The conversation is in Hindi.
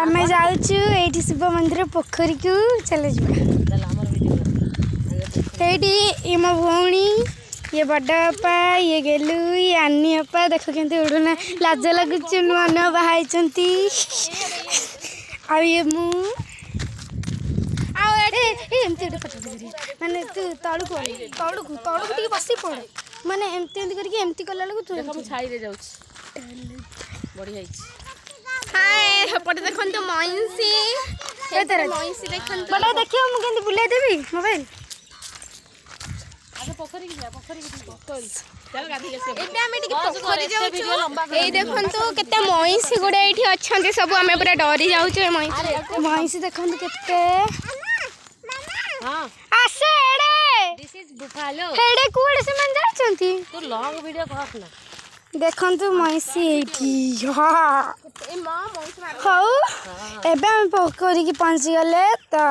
आम जाऊँ ये शिव मंदिर पोखरी को चल ये मो भौणी ये बड़पा ये गेलु ये आनी अपा देख के उड़ना लाज लगुच नुआ नुआ बाहर ये मु एमती गोटे फटो माने तू तलू तलू टे बसी पड़ माने एमती करके कला तू छाई जाऊँ बढ़िया हाय हपटे देखन तो मइंसी मइंसी देखन तो बड़ा देखियो मु केंती बुलाई देबी मोबाइल आगे पोखरी की जा पोखरी चल गाधी के एबे हमें टिके पोखरी जाउछु ए देखन तो केते मइंसी गुडे एठी अछंती सब हमें पूरा डरी जाउछु मइंसी देखन केते हां आसे एडे दिस इज बुफालो एडे कोडे से मन जाचंती तू लॉन्ग वीडियो कहत ना देखन तो मइंसी एठी हां ए मां मइंसी हौ एबे हम पोखरी की पहुंच गले तो